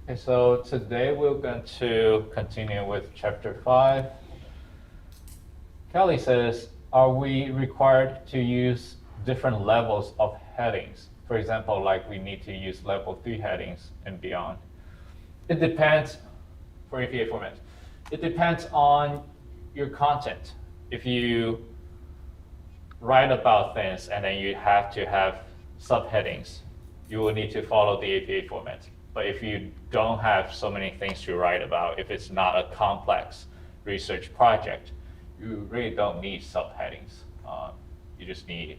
Okay, so today we're going to continue with chapter 5. Kelly says, are we required to use different levels of headings? For example, like we need to use level 3 headings and beyond. It depends for APA format. It depends on your content. If you write about things and then you have to have subheadings, you will need to follow the APA format. But if you don't have so many things to write about, if it's not a complex research project, you really don't need subheadings. You just need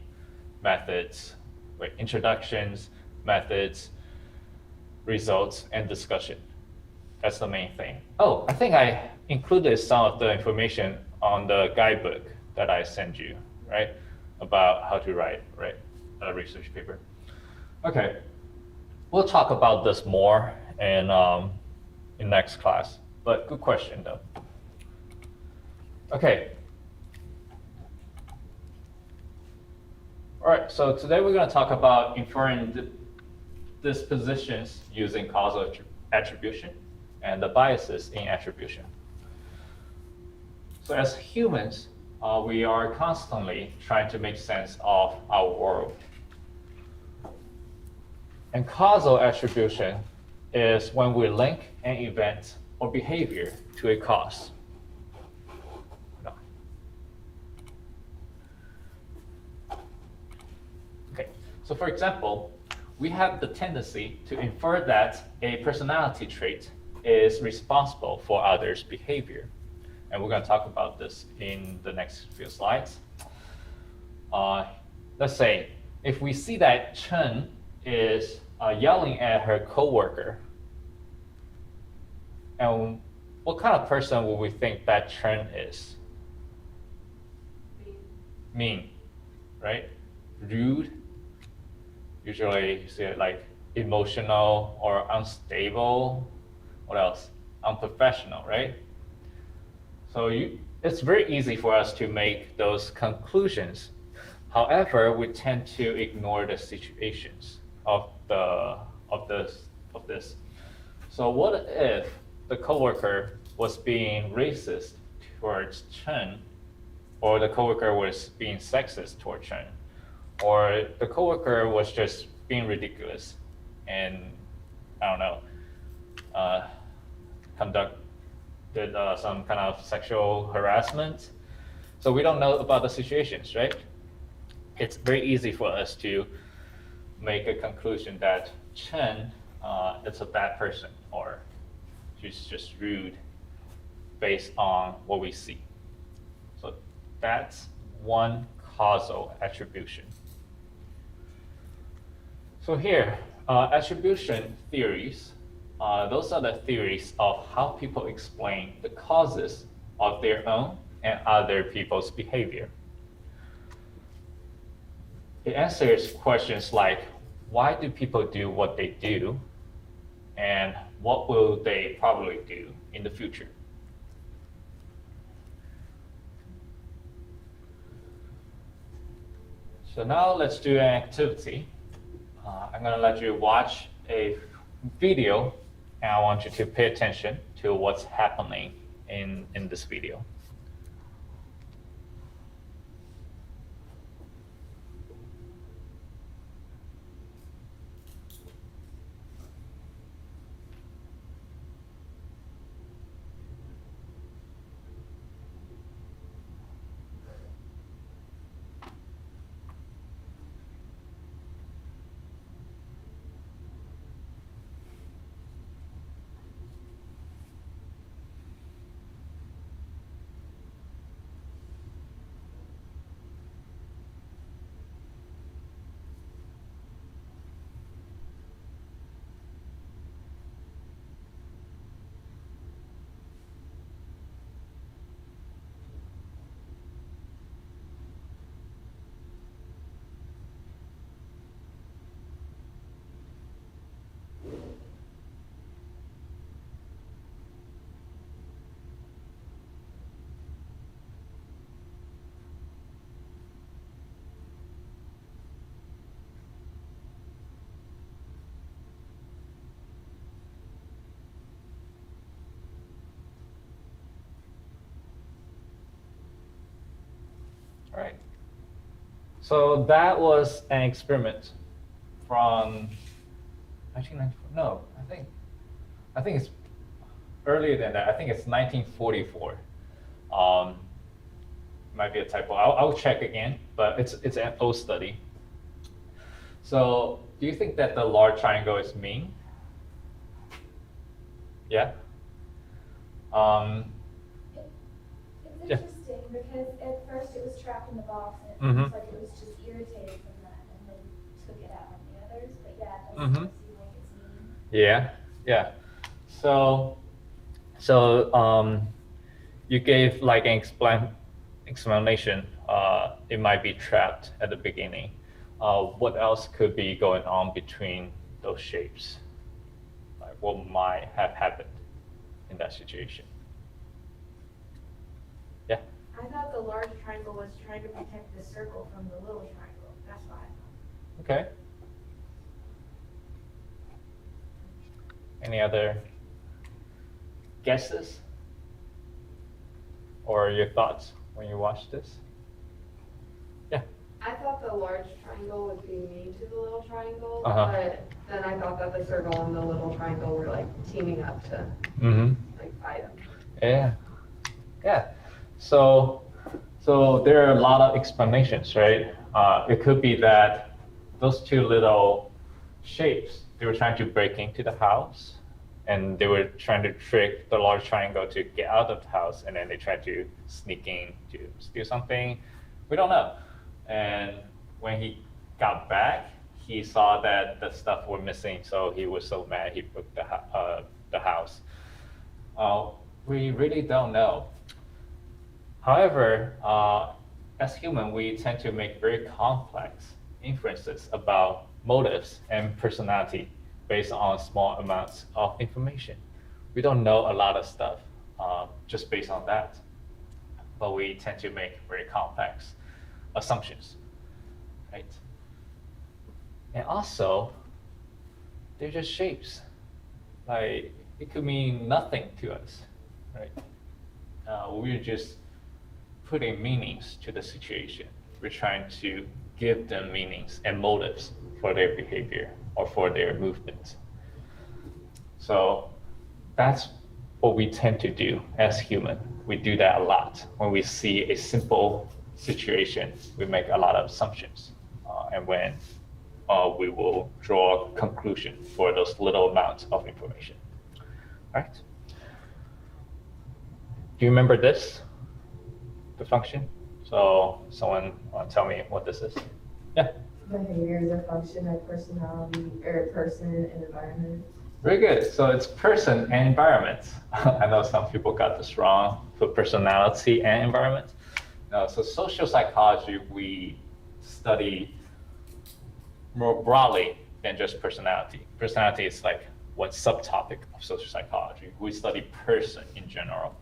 methods, introductions, methods, results, and discussion. That's the main thing. Oh, I think I included some of the information on the guidebook that I sent you, right? About how to write, right? A research paper. Okay, we'll talk about this more in next class, but good question though. Okay. All right, so today we're going to talk about inferring dispositions using causal attribution and the biases in attribution. So as humans, we are constantly trying to make sense of our world. And causal attribution is when we link an event or behavior to a cause. Okay, so for example, we have the tendency to infer that a personality trait is responsible for others' behavior. And we're going to talk about this in the next few slides. Let's say if we see that Chen is yelling at her coworker, and what kind of person would we think that Chen is? Mean, right? Rude. Usually you see it like emotional or unstable. What else? Unprofessional, right? So it's very easy for us to make those conclusions. However, we tend to ignore the situations of this. So what if the coworker was being racist towards Chen, or the coworker was being sexist towards Chen, or the coworker was just being ridiculous and I don't know, conducted some kind of sexual harassment. So we don't know about the situations, right? It's very easy for us to make a conclusion that Chen is a bad person or she's just rude based on what we see. So that's one causal attribution. So here, attribution theories, those are the theories of how people explain the causes of their own and other people's behavior. It answers questions like, why do people do what they do? And what will they probably do in the future? So now let's do an activity. I'm going to let you watch a video, and I want you to pay attention to what's happening in this video. right. So that was an experiment from 1994. No, I think it's earlier than that. I think it's 1944. Might be a typo. I'll check again, but it's an old study. So do you think that the large triangle is mean? Yeah. It's interesting because at first it was trapped in the box and it Mhm. seems like it was just irritated from that and then took it out on the others. But yeah, it Mhm. doesn't seem like it's mean. Yeah, yeah. So you gave like an explanation. It might be trapped at the beginning. What else could be going on between those shapes? Like what might have happened in that situation? Yeah. I thought the large triangle was trying to protect the circle from the little triangle. That's what I thought. Okay. Any other guesses or your thoughts when you watch this? Yeah. I thought the large triangle would be mean to the little triangle, Uh-huh. but then I thought that the circle and the little triangle were like teaming up to Mm-hmm. like fight them. Yeah. Yeah. So there are a lot of explanations, right? It could be that those two little shapes, they were trying to break into the house and they were trying to trick the large triangle to get out of the house, and then they tried to sneak in to steal something. We don't know. And when he got back, he saw that the stuff were missing, so he was so mad he broke the house. We really don't know. However, as human, we tend to make very complex inferences about motives and personality based on small amounts of information. We don't know a lot of stuff just based on that, but we tend to make very complex assumptions, right? And also, they're just shapes. Like, it could mean nothing to us, right? We're just putting meanings to the situation. We're trying to give them meanings and motives for their behavior or for their movement. So that's what we tend to do as human. We do that a lot. When we see a simple situation, we make a lot of assumptions. And when we will draw a conclusion for those little amounts of information. All right? Do you remember this? The function? So someone want to tell me what this is? Yeah. Behavior is a function of personality or person and environment. Very good. So it's person and environment. I know some people got this wrong for personality and environment. No, so social psychology, we study more broadly than just personality. Personality is like one subtopic of social psychology. We study person in general.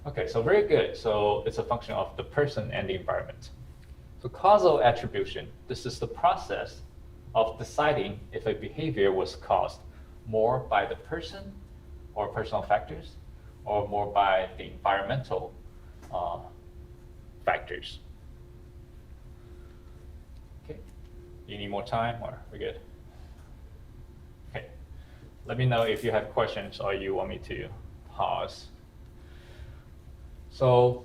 Okay, so very good. So it's a function of the person and the environment. So causal attribution, this is the process of deciding if a behavior was caused more by the person or personal factors or more by the environmental factors. Okay, you need more time or we good? Okay, let me know if you have questions or you want me to pause. So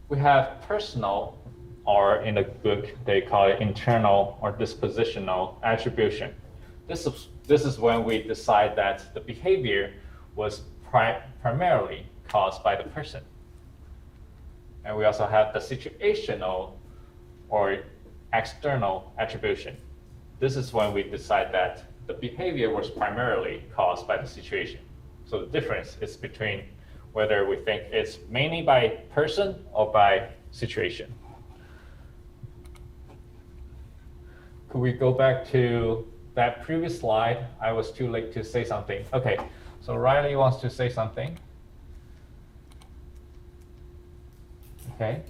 we have personal, or in the book they call it internal or dispositional attribution. This is when we decide that the behavior was primarily caused by the person. And we also have the situational or external attribution. This is when we decide that the behavior was primarily caused by the situation. So the difference is between whether we think it's mainly by person or by situation. Could we go back to that previous slide? I was too late to say something. Okay, so Riley wants to say something. Okay.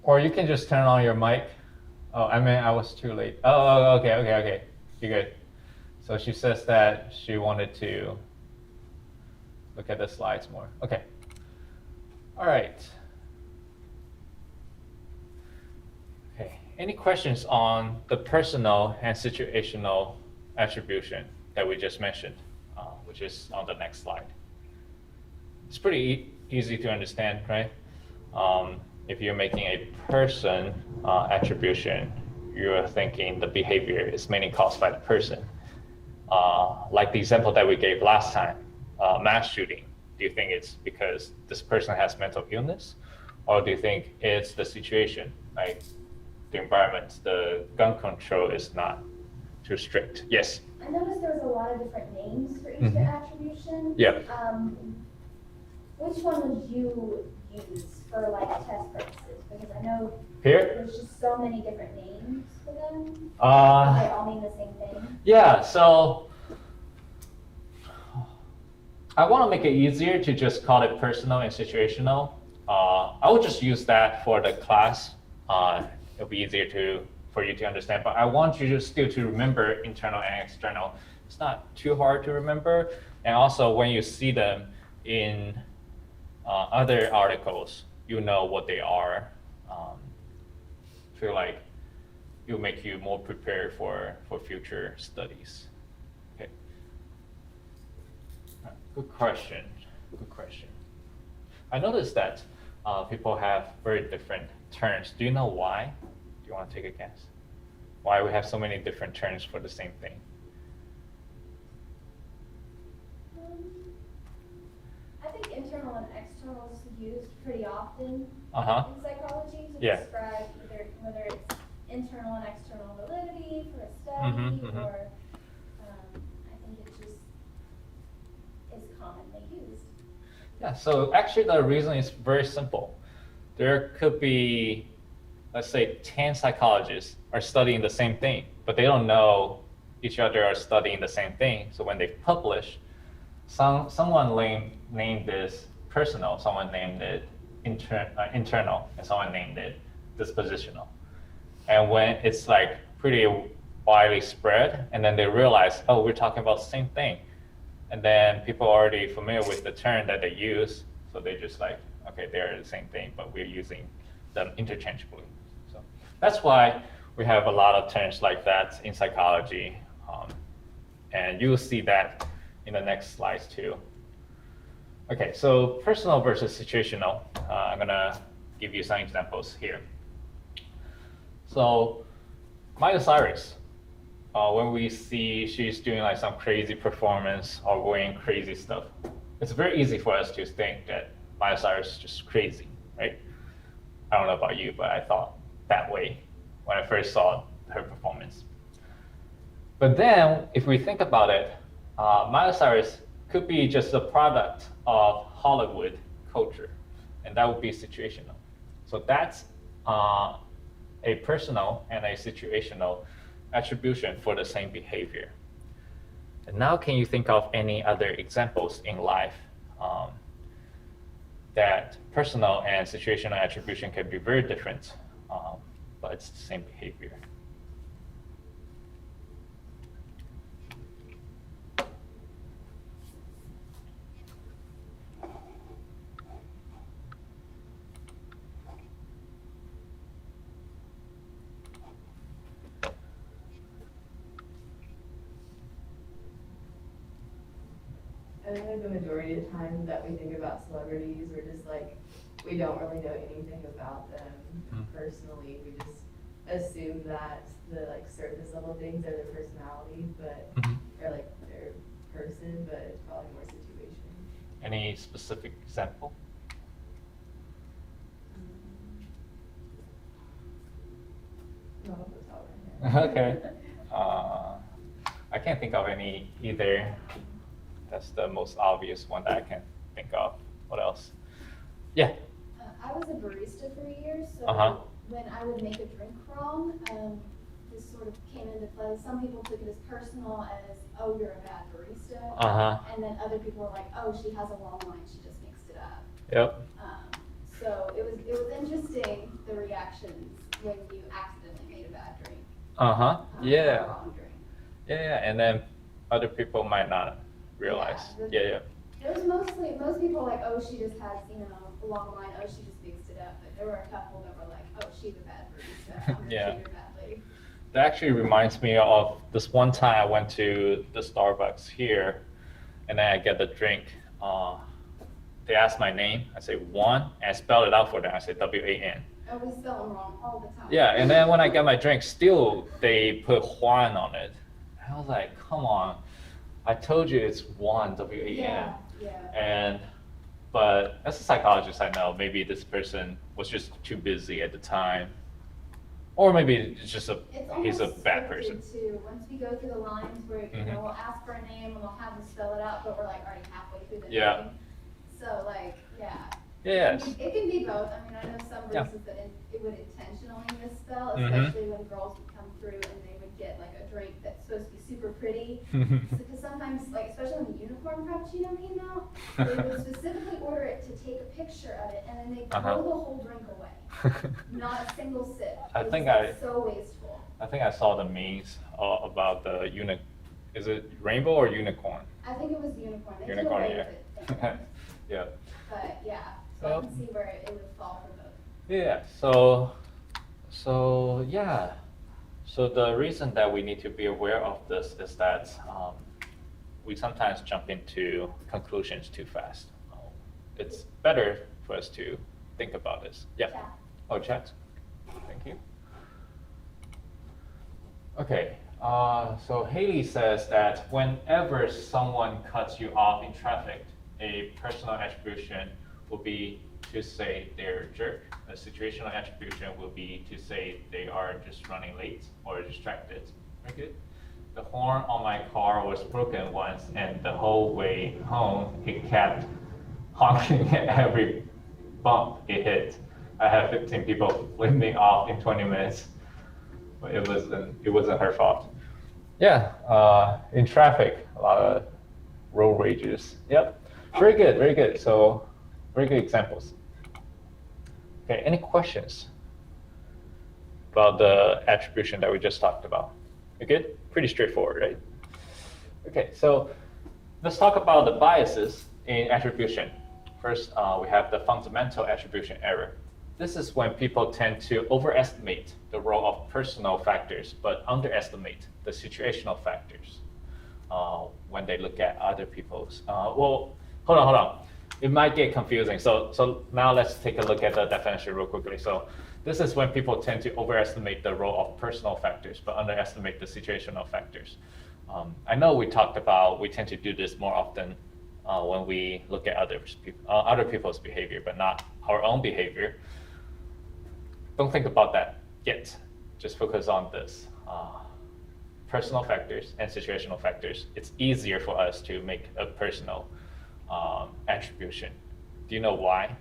Or you can just turn on your mic. Oh, I mean, I was too late. Okay. You're good. So she says that she wanted to look at the slides more. Okay. All right. Okay. Any questions on the personal and situational attribution that we just mentioned, which is on the next slide? It's pretty easy to understand, right? If you're making a person attribution, you're thinking the behavior is mainly caused by the person. Like the example that we gave last time, mass shooting. Do you think it's because this person has mental illness? Or do you think it's the situation, like the environment, the gun control is not too strict? Yes? I noticed there was a lot of different names for each attribution. Yeah. Which one would you use for like test purposes? Because I know Here? there's just so many different names for them. They Uh, all mean the same thing. yeah, so I want to make it easier to just call it personal and situational. I will just use that for the class. It'll be easier for you to understand, but I want you to still to remember internal and external. It's not too hard to remember. And also when you see them in other articles, you know what they are. Feel like it'll make you more prepared for future studies. Okay. Good question. Good question. I noticed that people have very different terms. Do you know why? Do you want to take a guess? Why we have so many different terms for the same thing? I think internal and external is used pretty often Uh-huh. in psychology to Yeah. describe whether it's internal and external validity for a study or I think it just is commonly used. Yeah, so actually the reason is very simple. There could be, let's say, 10 psychologists are studying the same thing, but they don't know each other are studying the same thing. So when they publish, someone named this personal, someone named it internal, and someone named it dispositional. And when it's like pretty widely spread, and then they realize, oh, we're talking about the same thing. And then people are already familiar with the term that they use, so they just like, okay, they're the same thing, but we're using them interchangeably. So that's why we have a lot of terms like that in psychology. And you'll see that in the next slides too. Okay, so personal versus situational. I'm gonna give you some examples here. So Miley Cyrus, when we see she's doing like some crazy performance or wearing crazy stuff, it's very easy for us to think that Miley Cyrus is just crazy, right? I don't know about you, but I thought that way when I first saw her performance. But then, if we think about it, Miley Cyrus could be just a product of Hollywood culture, and that would be situational. So that's a personal and a situational attribution for the same behavior. And now can you think of any other examples in life that personal and situational attribution can be very different, but it's the same behavior? I think like the majority of the time that we think about celebrities, we're just like, we don't really know anything about them personally. We just assume that the like surface level things are their personality, but or like their person, but it's probably more situation. Any specific example? Not off the top of my head. Okay. I can't think of any either. That's the most obvious one that I can think of. What else? Yeah. I was a barista for years, so when I would make a drink wrong, this sort of came into play. Some people took it as personal, as, oh, you're a bad barista. And then other people were like, oh, she has a long line, she just mixed it up. Yep. So it was interesting the reactions when you accidentally made a bad drink. Uh-huh. Or Yeah. a wrong drink. Yeah, and then other people might not realize. Yeah. It was mostly, most people were like, oh, she just has, you know, a long line, oh, she just mixed it up. But there were a couple that were like, oh, she's a bad barista, I'm gonna Yeah. treat her badly. That actually reminds me of this one time I went to the Starbucks here, and then I get the drink. They asked my name. I say Wan, and I spelled it out for them. I say W-A-N. Oh, we spell them wrong all the time. Yeah, and then when I got my drink, still they put Juan on it. I was like, come on. I told you it's Wan, W-A-N. Yeah. But as a psychologist, I know maybe this person was just too busy at the time. Or maybe it's just he's a bad person. Too. Once we go through the lines where, you know, we'll ask for a name and we'll have them spell it out, but we're like already halfway through the name. So like, yeah. Yes. It can be both. I mean, I know some baristas that it would intentionally misspell, especially when girls would come through and they would get like a drink that's supposed to be super pretty. Because sometimes, like, especially when the unicorn frappuccino came out, they would specifically order it to take a picture of it, and then they throw the whole drink away. Not a single sip. So wasteful. I think I saw the memes about the is it rainbow or unicorn? I think it was the unicorn. They Unicorn, took yeah. away with it. Yeah. But yeah, so I can see where it would fall for both. Yeah, so the reason that we need to be aware of this is that we sometimes jump into conclusions too fast. It's better for us to think about this. Yeah. Chat. Oh, chat. Thank you. Okay, so Haley says that whenever someone cuts you off in traffic, a personal attribution will be to say they're a jerk. A situational attribution will be to say they are just running late or distracted. Very good. The horn on my car was broken once, and the whole way home it kept honking at every bump it hit. I had 15 people flip me off in 20 minutes, but it wasn't her fault. Yeah, in traffic, a lot of road rages. Yep, very good, very good. So, very good examples. Okay, any questions about the attribution that we just talked about? You good? Pretty straightforward, right? Okay, so let's talk about the biases in attribution. First, we have the fundamental attribution error. This is when people tend to overestimate the role of personal factors, but underestimate the situational factors when they look at other people's. Well, hold on. It might get confusing. So now let's take a look at the definition real quickly. So this is when people tend to overestimate the role of personal factors, but underestimate the situational factors. I know we talked about, we tend to do this more often when we look at other people's behavior, but not our own behavior. Don't think about that yet. Just focus on this. Personal factors and situational factors. It's easier for us to make a personal attribution. Do you know why?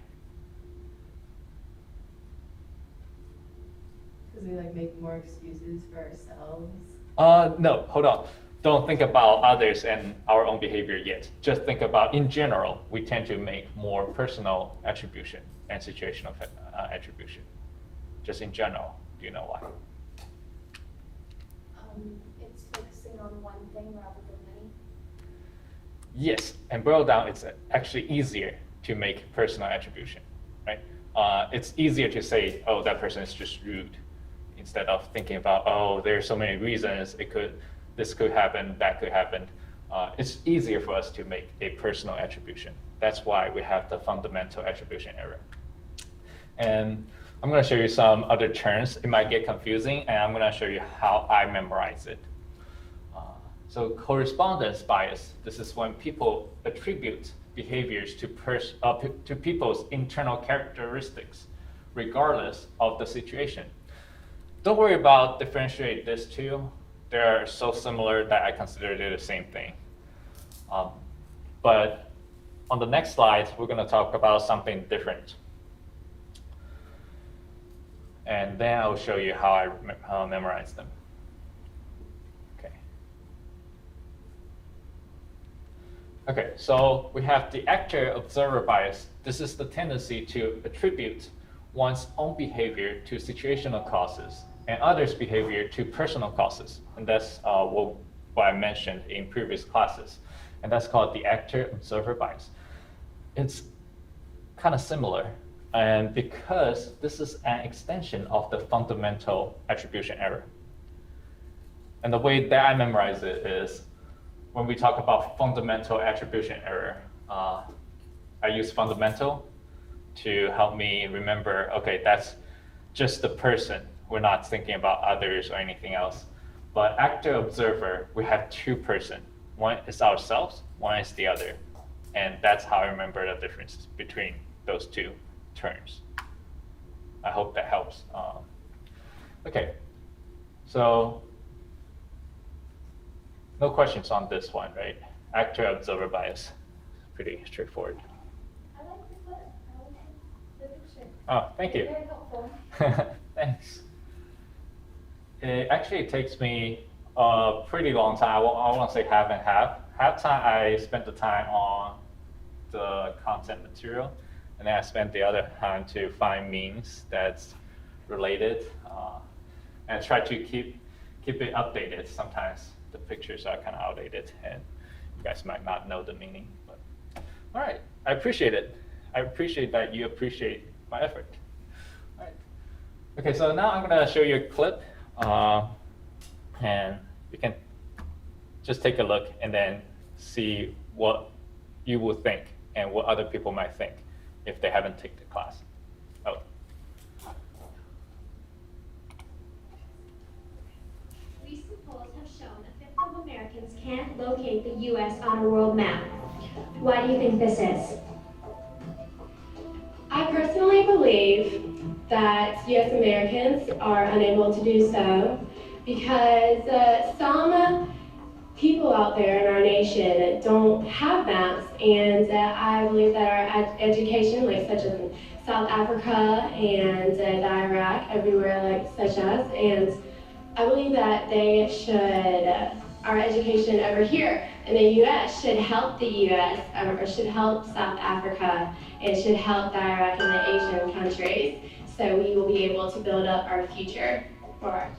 Because we like make more excuses for ourselves. No, hold on. Don't think about others and our own behavior yet. Just think about, in general, we tend to make more personal attribution and situational attribution. Just in general, do you know why? It's focusing on one thing rather than many. Yes, and boil down, it's actually easier to make personal attribution, right? It's easier to say, oh, that person is just rude, instead of thinking about, oh, there are so many reasons this could happen, that could happen. It's easier for us to make a personal attribution. That's why we have the fundamental attribution error. And I'm going to show you some other terms. It might get confusing, and I'm going to show you how I memorize it. So correspondence bias, this is when people attribute behaviors to people's internal characteristics, regardless of the situation. Don't worry about differentiate this two. They're so similar that I consider it the same thing. But on the next slide, we're going to talk about something different. And then I'll show you how I memorize them. Okay, so we have the actor-observer bias. This is the tendency to attribute one's own behavior to situational causes and others' behavior to personal causes. And that's what I mentioned in previous classes. And that's called the actor-observer bias. It's kind of similar. And because this is an extension of the fundamental attribution error. And the way that I memorize it is when we talk about fundamental attribution error, I use fundamental to help me remember, okay, that's just the person. We're not thinking about others or anything else. But actor-observer, we have two person. One is ourselves, one is the other. And that's how I remember the difference between those two terms. I hope that helps. Okay, so no questions on this one, right? Actor-observer bias, pretty straightforward. I like the clip. I like the picture. Oh, thank you. Very helpful. Thanks. It actually takes me a pretty long time. I want to say half and half. Half time I spent the time on the content material, and then I spent the other time to find memes that's related, and try to keep it updated. Sometimes the pictures are kind of outdated, and you guys might not know the meaning. But all right, I appreciate it. I appreciate that you appreciate my effort. All right. Okay, so now I'm gonna show you a clip, and you can just take a look and then see what you will think and what other people might think if they haven't taken the class. Oh. Recent polls have shown a fifth of Americans can't locate the U.S. on a world map. Why do you think this is? I personally believe that U.S. Americans are unable to do so because some people out there in our nation don't have maps, and I believe that our education, like such as in South Africa and Iraq, everywhere like such as, and I believe that they should, our education over here in the U.S. should help the U.S. Or should help South Africa, and should help Iraq and the Asian countries, so we will be able to build up our future for.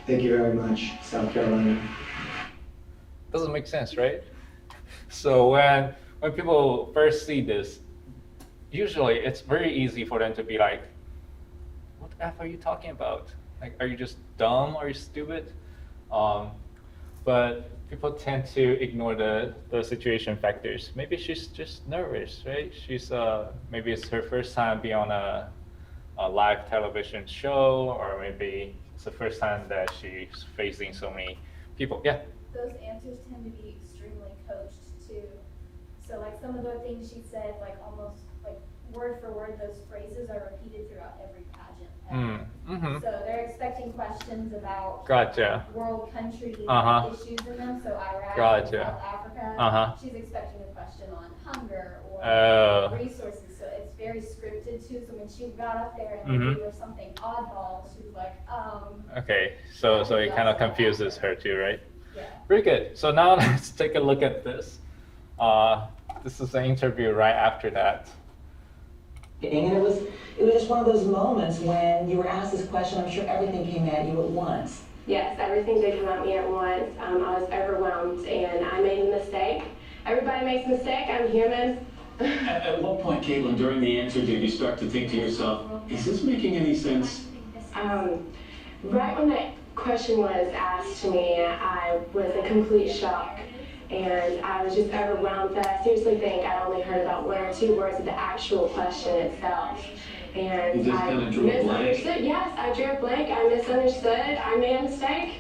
Thank you very much, South Carolina. Doesn't make sense, right? So when people first see this, usually it's very easy for them to be like, what the F are you talking about? Like, are you just dumb? Are you stupid? But people tend to ignore the situation factors. Maybe she's just nervous, right? She's maybe it's her first time being on a live television show, or maybe it's the first time that she's facing so many people. Yeah. Those answers tend to be extremely coached too. So like some of the things she said, like almost like word for word, those phrases are repeated throughout every pageant ever. Mm-hmm. So they're expecting questions about Gotcha. world countries issues in them. So Iraq, Gotcha. and South Africa. She's expecting a question on hunger or resources. So it's very scripted too. So when she got up there and they gave her something oddball, she was like, Okay, so it kind of confuses her too, right? yeah. Very good. So now let's take a look at this. This is an interview right after that. And it was just one of those moments when you were asked this question. I'm sure everything came at you at once. Yes, everything did come at me at once. I was overwhelmed and I made a mistake. Everybody makes a mistake, I'm human. At what point, Caitlin, during the answer, did you start to think to yourself, is this making any sense? Right when that question was asked to me, I was in complete shock. And I was just overwhelmed that I seriously think I only heard about one or two words of the actual question itself. And You just I kinda drew a blank? misunderstood. Yes, I drew a blank. I misunderstood. I made a mistake.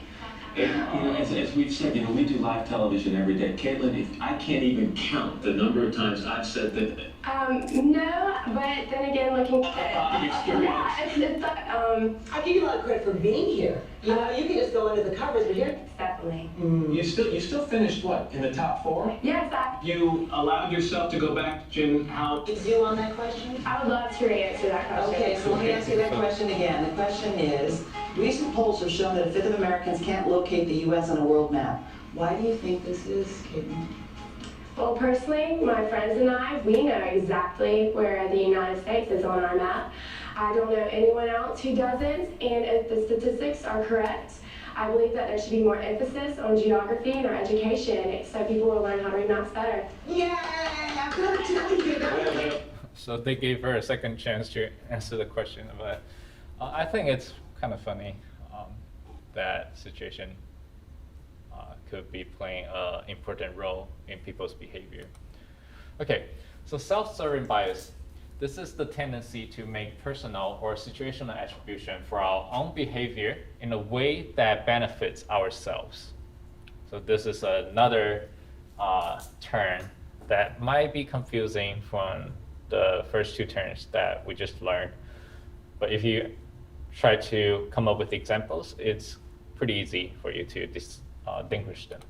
And, as we've said, we do live television every day. Caitlin, if I can't even count the number of times I've said that. No, but then again, looking at it, Experience. yeah, it's like, I give you a lot of credit for being here. You know, you can just go under the covers, but here. definitely. You still finished what, in the top 4? Yes, You allowed yourself to go back, Jim, how? Is you on that question? I would love to answer that question. Okay, so let me ask you that question again. The question is, recent polls have shown that a fifth of Americans can't locate the U.S. on a world map. Why do you think this is, Caitlin? Well, personally, my friends and I, we know exactly where the United States is on our map. I don't know anyone else who doesn't, and if the statistics are correct, I believe that there should be more emphasis on geography in our education so people will learn how to read maps better. Yeah, I'm gonna tell you. So they gave her a second chance to answer the question, but I think it's kind of funny that situation could be playing an important role in people's behavior. Okay, so self-serving bias. This is the tendency to make personal or situational attribution for our own behavior in a way that benefits ourselves. So this is another term that might be confusing from the first two terms that we just learned. But if you try to come up with examples, it's pretty easy for you to distinguish them.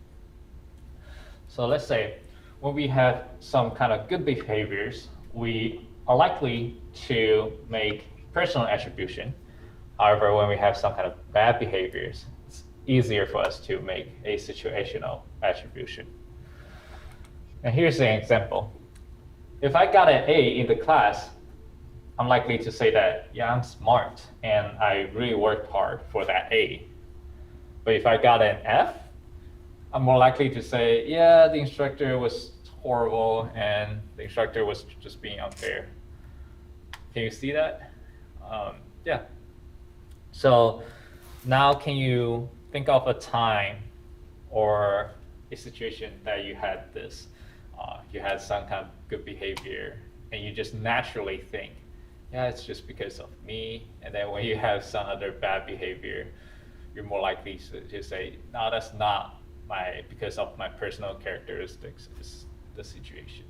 So let's say when we have some kind of good behaviors, we are likely to make personal attribution. However, when we have some kind of bad behaviors, it's easier for us to make a situational attribution. And here's an example. If I got an A in the class, I'm likely to say that, yeah, I'm smart and I really worked hard for that A. But if I got an F, I'm more likely to say, yeah, the instructor was horrible and the instructor was just being unfair. Can you see that? Yeah. So now can you think of a time or a situation that you had this? You had some kind of good behavior and you just naturally think, yeah, it's just because of me. And then when you have some other bad behavior, you're more likely to say, no, that's not because of my personal characteristics, it's the situation.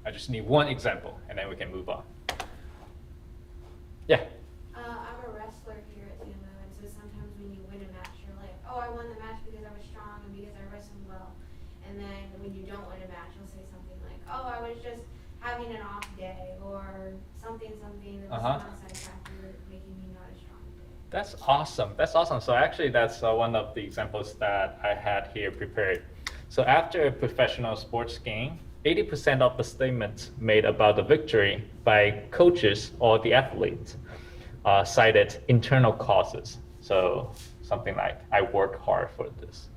I just need one example and then we can move on. Yeah? I'm a wrestler here at TMO, and so sometimes when you win a match, you're like, oh, I won the match because I was strong and because I wrestled well. And then when you don't win a match, you'll say something like, oh, I was just having an off day, or something that was some outside factor making me not as strong today. That's awesome. That's awesome. So actually, that's one of the examples that I had here prepared. So after a professional sports game, 80% of the statements made about the victory by coaches or the athletes cited internal causes. So something like, I worked hard for this.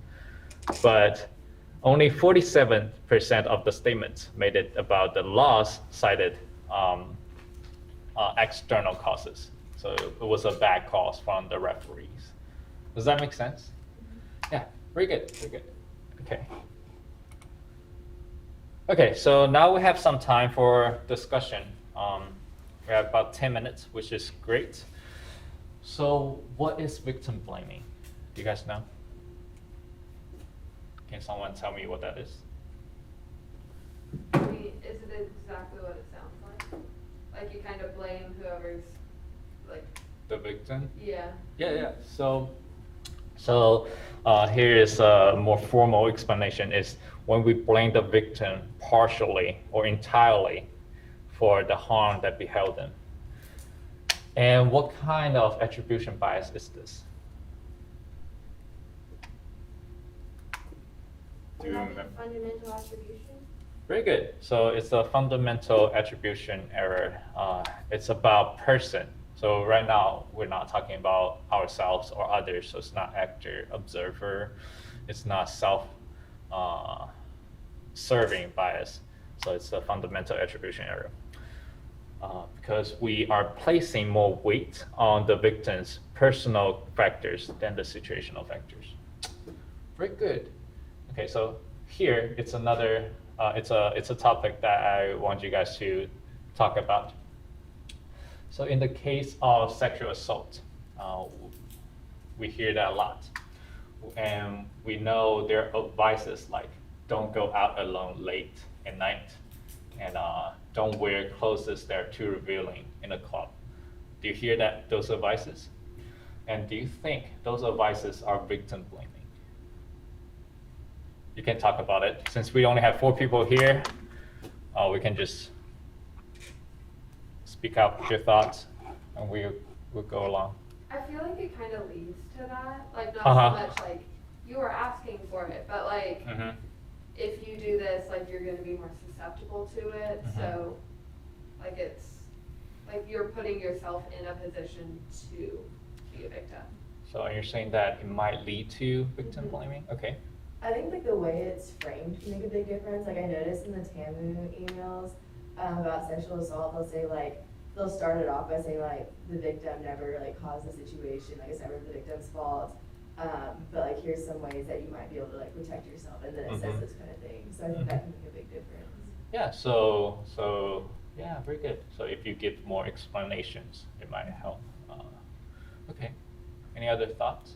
But only 47% of the statements made it about the loss cited external causes. So it was a bad cause from the referees. Does that make sense? Yeah, very good, very good. Okay. Okay, so now we have some time for discussion. We have about 10 minutes, which is great. So what is victim blaming? Do you guys know? Can someone tell me what that is? I mean, is it exactly what it sounds like? Like you kind of blame whoever's like... The victim? Yeah. Yeah. So here is a more formal explanation is when we blame the victim partially or entirely for the harm that befell them. And what kind of attribution bias is this? Do you remember? Fundamental attribution? Very good. So it's a fundamental attribution error. It's about person. So right now, we're not talking about ourselves or others. So it's not actor, observer. It's not self-serving bias. So it's a fundamental attribution error. Because we are placing more weight on the victim's personal factors than the situational factors. Very good. Okay, so here it's another, it's a topic that I want you guys to talk about. So in the case of sexual assault, we hear that a lot. And we know there are advices like don't go out alone late at night and don't wear clothes that are too revealing in a club. Do you hear those advices? And do you think those advices are victim blaming? You can talk about it. Since we only have 4 people here, we can just speak out your thoughts and we'll go along. I feel like it kind of leads to that. Like not Uh-huh. so much like you were asking for it, but like if you do this, like you're going to be more susceptible to it. So Like it's, like you're putting yourself in a position to be a victim. So you're saying that it might lead to victim blaming? Okay. I think like the way it's framed can make a big difference. Like I noticed in the TAMU emails about sexual assault, they'll say like, they'll start it off by saying like, the victim never like caused the situation, like it's never the victim's fault. But like, here's some ways that you might be able to like protect yourself, and then it says this kind of thing. So I think that can make a big difference. Yeah, so yeah, very good. So if you give more explanations, it might help. Okay. Any other thoughts?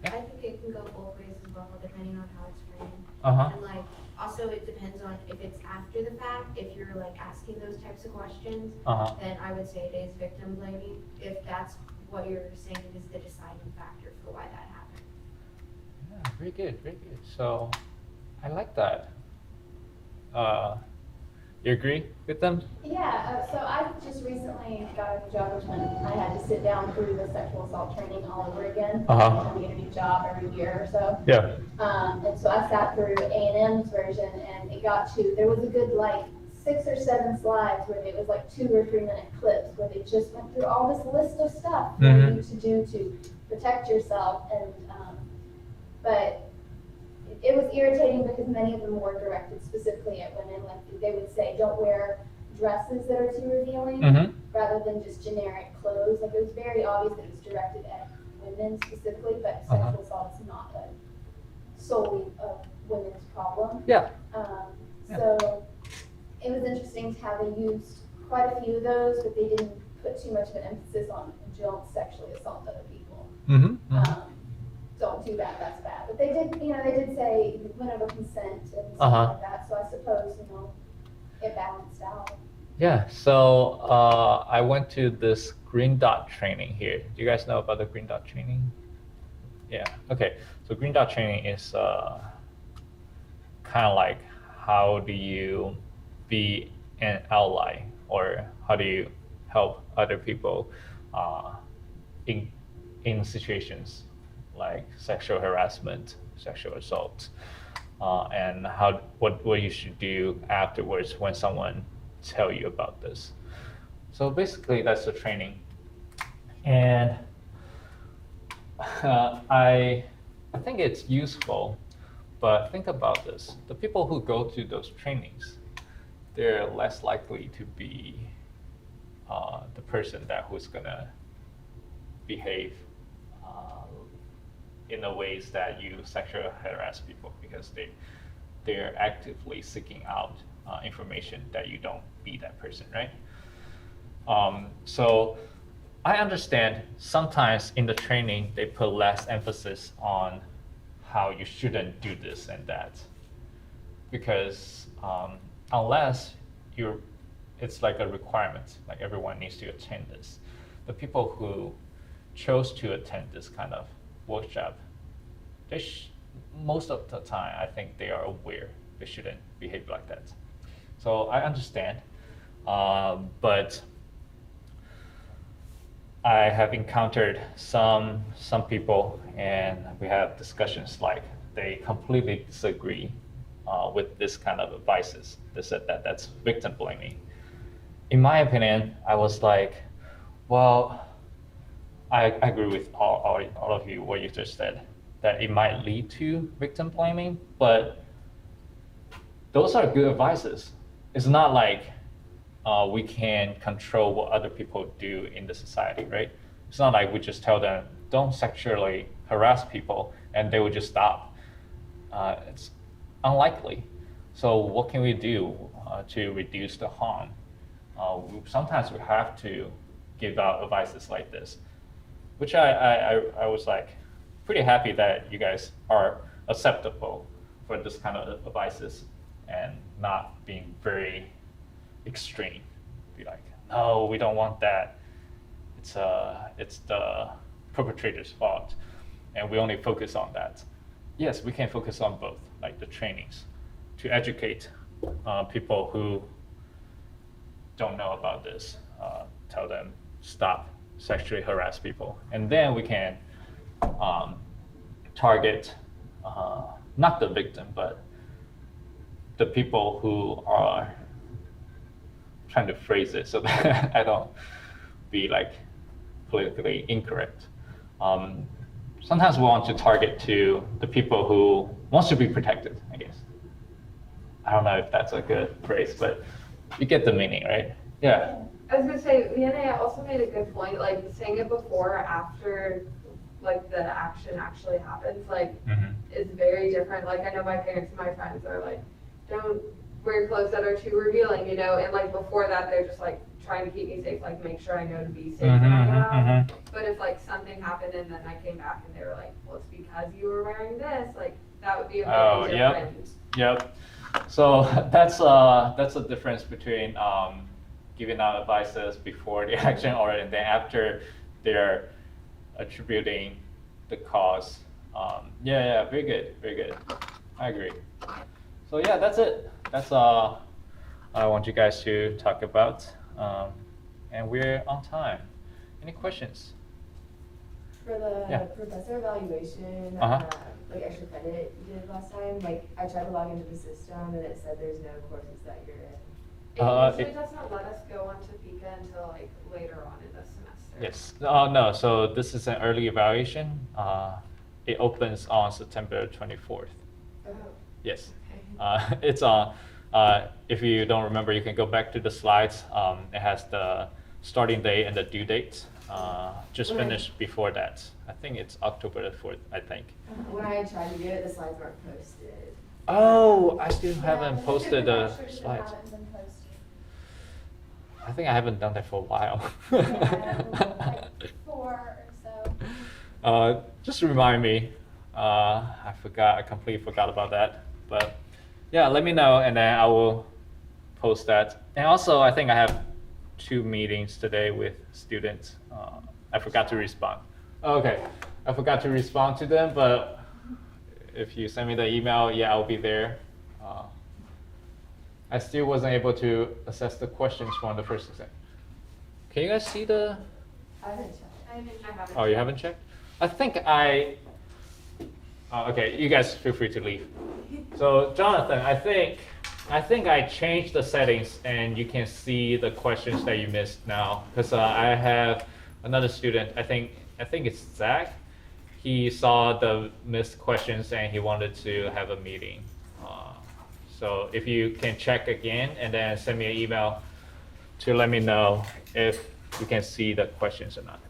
I think it can go both ways as well, depending on how it's framed. Uh-huh. And like, also it depends on if it's after the fact, if you're like asking those types of questions, then I would say it is victim blaming, if that's what you're saying is the deciding factor for why that happened. Yeah, very good, very good. So I like that. You agree with them? Yeah, so I just recently got a new job, which meant I had to sit down through the sexual assault training all over again. I get a new job every year or so. Yeah. And so I sat through A&M's version, and it got to, there was a good like 6 or 7 slides where it was like 2 or 3 minute clips where they just went through all this list of stuff you need to do to protect yourself. And but it was irritating because many of them were directed specifically at women. Like they would say, don't wear dresses that are too revealing, rather than just generic clothes. Like it was very obvious that it was directed at women specifically, but sexual assault is not solely a women's problem. Yeah. So it was interesting to how they used quite a few of those, but they didn't put too much of an emphasis on don't sexually assault other people. Don't do that, that's bad. But they did, they did say whenever consent and stuff like that. So I suppose, it balanced out. Yeah, so I went to this green dot training here. Do you guys know about the green dot training? Yeah, okay. So green dot training is kind of like, how do you be an ally, or how do you help other people in situations like sexual harassment, sexual assault, and what you should do afterwards when someone tell you about this. So basically that's the training. And I think it's useful, but think about this. The people who go to those trainings, they're less likely to be the person who's gonna behave in the ways that you sexually harass people, because they're actively seeking out information that you don't be that person, right? So I understand sometimes in the training they put less emphasis on how you shouldn't do this and that, because unless it's like a requirement, like everyone needs to attend this. The people who chose to attend this kind of workshop, most of the time I think they are aware they shouldn't behave like that. So I understand, but I have encountered some people, and we have discussions like they completely disagree with this kind of advices. They said that's victim blaming. In my opinion, I was like, well, I agree with all of you, what you just said, that it might lead to victim blaming, but those are good advices. It's not like we can control what other people do in the society, right? It's not like we just tell them, don't sexually harass people, and they would just stop. It's unlikely. So what can we do to reduce the harm? Sometimes we have to give out advices like this, which I was like pretty happy that you guys are acceptable for this kind of advices and not being very extreme. Be like, no, we don't want that. It's the perpetrator's fault, and we only focus on that. Yes, we can focus on both, like the trainings, to educate people who don't know about this, tell them stop sexually harass people, and then we can target not the victim, but the people who are trying to phrase it so that I don't be like politically incorrect. Sometimes we want to target to the people who wants to be protected, I guess. I don't know if that's a good phrase, but you get the meaning, right? Yeah. I was gonna say, Vienna also made a good point, like saying it before or after like the action actually happens, like is very different. Like I know my parents and my friends are like, don't wear clothes that are too revealing, you know, and like before that they're just like trying to keep me safe, like make sure I know to be safe when I go out. But if like something happened and then I came back and they were like, well, it's because you were wearing this, like that would be a very different. Yep. So that's the difference between giving out advices before the action or and then after they're attributing the cause. Yeah, very good. I agree. So yeah, that's it. That's all I want you guys to talk about. And we're on time. Any questions? For the professor evaluation, like extra credit you did last time, like I tried to log into the system and it said there's no courses that you're in. It usually does not let us go on to Pika until like later on in the semester. Yes. No. So this is an early evaluation. It opens on September 24th. Oh. Yes. Okay. It's on. If you don't remember, you can go back to the slides. It has the starting date and the due date. Just finished before that. I think it's October the 4th, I think. When I tried to get it, the slides weren't posted. Oh, I still haven't posted the slides. Haven't been posted. I think I haven't done that for a while. Like 4 or so. Just remind me. I forgot. I completely forgot about that. But yeah, let me know, and then I will post that. And also, I think I have 2 meetings today with students. I forgot to respond. Okay, I forgot to respond to them, but if you send me the email, yeah, I'll be there. I still wasn't able to assess the questions from the first exam. Can you guys see the? I haven't checked. I haven't. Oh, you haven't checked? I think okay, you guys feel free to leave. So Jonathan, I think I changed the settings and you can see the questions that you missed now. Because I have another student, I think it's Zach. He saw the missed questions and he wanted to have a meeting. So if you can check again and then send me an email to let me know if you can see the questions or not.